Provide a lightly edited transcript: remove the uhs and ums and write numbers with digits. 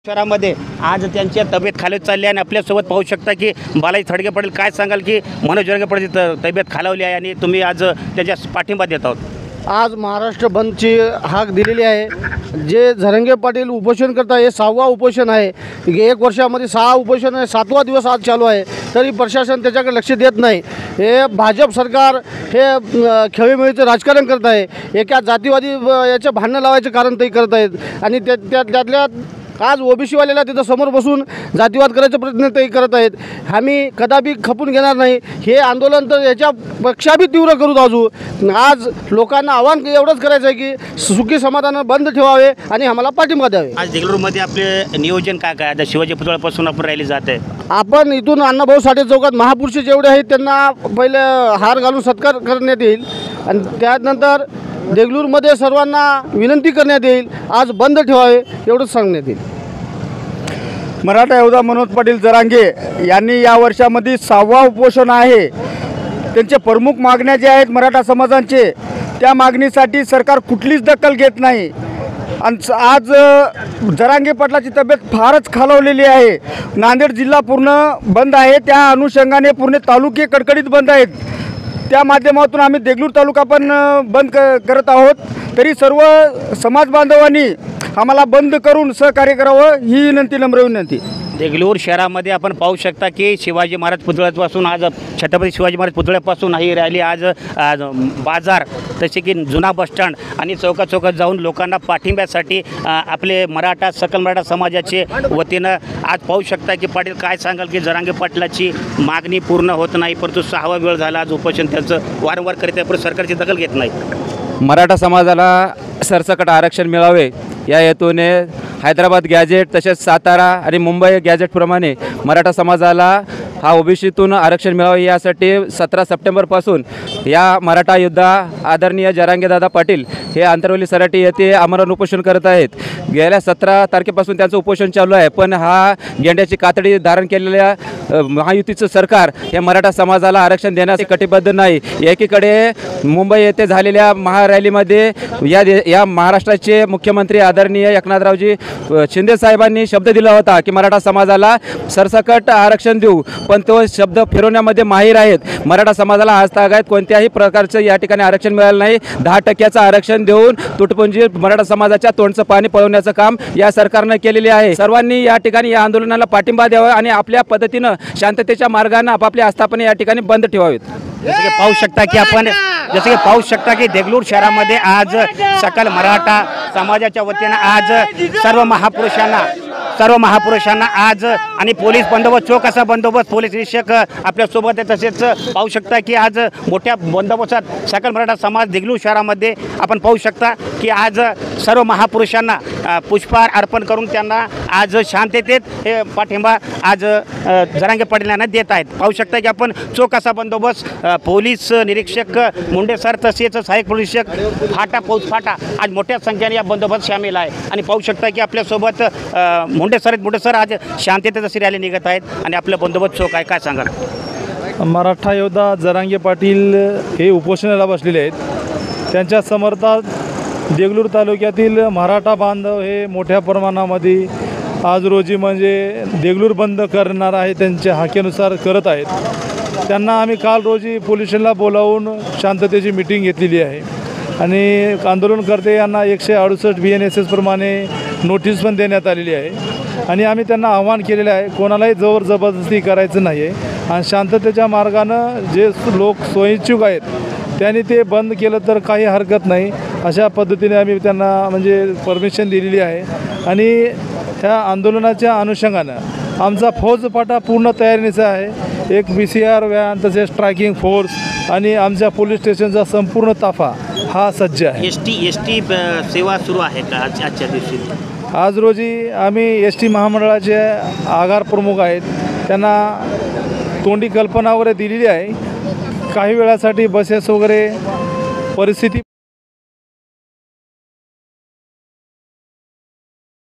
शहरामध्ये आज त्यांची तब्येत खाली चालली आणि आपल्यासोबत पाहू शकता की बालाजी थडगे पाटील काय सांगाल की मनोज जरंगे पाटील तब्येत खालावली आहे आणि तुम्ही आज त्याच्या पाठिंबा देत आहोत। आज महाराष्ट्र बंदची हाक दिलेली आहे। जे जरंगे पाटील उपोषण करता हे 6वा उपोषण आहे। 1 वर्षामध्ये 6 उपोषण आहे, 7वा दिवस आज चालू आहे, तरी प्रशासन त्याच्याकडे लक्ष देत नाही। हे भाजप सरकार हे खेळीमेळीचं राजकारण करत आहे। एका जातीवादी याचं भांडणं लावायचं कारण ते करत आहेत आणि त्यातल्या आज ओबीसीवाल्याला तिथं समोर बसून जातीवाद करायचा प्रयत्न ते करत आहेत। आम्ही कदापि खपून घेणार नाही। हे आंदोलन तर याच्यापेक्षा बी तीव्र करू अजून। आज लोकांना आव्हान एवढंच करायचं आहे की सुखी समाधान बंद ठेवावे आणि आम्हाला पाठिंबा द्यावे। आज देगलूरमध्ये आपले नियोजन काय काय आता शिवाजी पुतळ्यापासून आपण रॅली जात आहे। आपण इथून अण्णाभाऊ साठे चौकात महापुरुष जेवढे आहेत त्यांना पहिले हार घालून सत्कार करण्यात येईल आणि त्यानंतर देगलूरमध्ये सर्वांना विनंती करण्यात येईल आज बंद ठेवावे एवढंच सांगण्यात येईल। मराठा योद्धा मनोज पाटील जरांगे यांनी या वर्षामध्ये 6वा उपोषण आहे। त्यांचे प्रमुख मागण्या ज्या आहेत मराठा समाजांचे, त्या मागणीसाठी सरकार कुठलीच दखल घेत नाही आणि आज जरांगे पाटलाची तब्येत फारच खालावलेली आहे। नांदेड जिल्हा पूर्ण बंद आहे, त्या अनुषंगाने पूर्ण तालुके कडकडीत बंद आहेत। त्या माध्यमातून आम्ही देगलूर तालुका पण बंद करत आहोत। तरी सर्व समाज बांधवांनी आम्हाला बंद करून सहकार्य करावं ही विनंती, नम्र विनंती। देगलूर शहरामध्ये आपण पाहू शकता की शिवाजी महाराज पुतळ्यापासून आज छत्रपती शिवाजी महाराज पुतळ्यापासून ही रॅली आज बाजार तसे की जुना बसस्टँड आणि चौकात जाऊन लोकांना पाठिंब्यासाठी आपले सकल मराठा समाजाचे वतीनं आज पाहू शकता की पाटील काय सांगाल की जरांगे पाटलाची मागणी पूर्ण होत नाही, परंतु 6वा वेळ झाला आज उपोषण त्यांचं वारंवार करीत आहे, परंतु सरकारची दखल घेत नाही। मराठा समाजाला सरसकट आरक्षण मिळावे या हेतूने हैदराबाद गॅजेट तसेच सातारा आणि मुंबई गॅजेटप्रमाणे मराठा समाजाला हा ओबीसीतून आरक्षण मिळावे यासाठी 17 सप्टेंबरपासून या मराठा योद्धा आदरणीय जरांगेदादा पाटील हे आंतरवली सराटी येथे आमरण उपोषण करत आहेत। गेल्या 17 तारखेपासून त्यांचं उपोषण चालू आहे, पण हा गेंड्याची कातडी धारण केलेल्या महायुतीचं सरकार हे मराठा समाजाला आरक्षण देण्यास कटिबद्ध नाही। एकीकडे मुंबई येथे झालेल्या महारॅलीमध्ये या महाराष्ट्राचे मुख्यमंत्री आदरणीय एकनाथरावजी शिंदे साहेबांनी शब्द दिला होता की मराठा समाजाला सरसकट आरक्षण देऊ, पण तो शब्द फिरवण्यामध्ये माहीर आहेत। मराठा समाजाला आजतागायत कोणत्याही प्रकारचं या ठिकाणी आरक्षण मिळालं नाही। 10% आरक्षण देऊन तुटपुंजी मराठा समाजाच्या तोंडचं पाणी पळवण्याचं काम या सरकारनं केलेले आहे। सर्वांनी या ठिकाणी या आंदोलनाला पाठिंबा द्यावा आणि आपल्या पद्धतीनं शांततेच्या मार्गाने आपापली आस्थापना या ठिकाणी बंद ठेवावीत। जसे की पाहू शकता की देगलूर शहरामध्ये आज सकल मराठा समाजाच्या वतीनं आज सर्व महापुरुषांना आज आणि पोलीस बंदोबस्त चोख असा बंदोबस्त पोलीस निरीक्षक आपल्यासोबत आहे। तसेच पाहू शकता की आज मोठ्या बंदोबस्तात सकल मराठा समाज देगलूर शहरामध्ये आपण पाहू शकता की आज सर्व महापुरुषांना पुष्पहार अर्पण करून त्यांना आज शांततेत हे पाठिंबा आज जरांगे पाटील यांना देत आहेत। पाहू शकता की आपण चोख असा बंदोबस्त पोलीस निरीक्षक मुंडे सर तसेच सहाय्यक पोलीस निरीक्षक फौज फाटा आज मोठ्या संख्येने या बंदोबस्त सामील आहे आणि पाहू शकता की आपल्यासोबत मुंडे सर आज शांततेत अशी रॅली निघत आहेत आणि आपलं बंदोबस्त चोख आहे, काय सांगाल? मराठा योद्धा जरांगे पाटील हे उपोषणाला बसलेले आहेत। त्यांच्या समर्थनात देगलूर तालुक्यातील मराठा बांधव हे मोठ्या प्रमाणामध्ये आज रोजी म्हणजे देगलूर बंद करणार आहे त्यांच्या हाकेनुसार करत आहेत। त्यांना आम्ही काल रोजी पोलीस स्टेशनला बोलावून शांततेची मीटिंग घेतलेली आहे आणि आंदोलनकर्ते यांना 168 BNSS प्रमाणे नोटीस पण देण्यात आलेली आहे आणि आम्ही त्यांना आव्हान केलेलं आहे कोणालाही जोर जबरदस्ती करायचं नाही आहे आणि शांततेच्या मार्गानं जे लोक स्वइच्छुक आहेत त्यांनी ते बंद केलं तर काही हरकत नाही, अशा पद्धतीने आम्ही त्यांना म्हणजे परमिशन दिलेली आहे। आणि ह्या आंदोलनाच्या अनुषंगानं आमचा फौजफाटा पूर्ण तयारीचा आहे। एक BCR व्हॅन तसेच स्ट्रायकिंग फोर्स आणि आमच्या पोलीस स्टेशनचा संपूर्ण ताफा हा सज्ज आहे। एसटी सेवा सुरू आहे का आजच्या दिवशी? आज रोजी आम्ही ST महामंडळाचे आगार प्रमुख आहेत, त्यांना तोंडी कल्पना वगैरे दिलेली आहे। काही वेळासाठी बसेस वगैरे परिस्थिती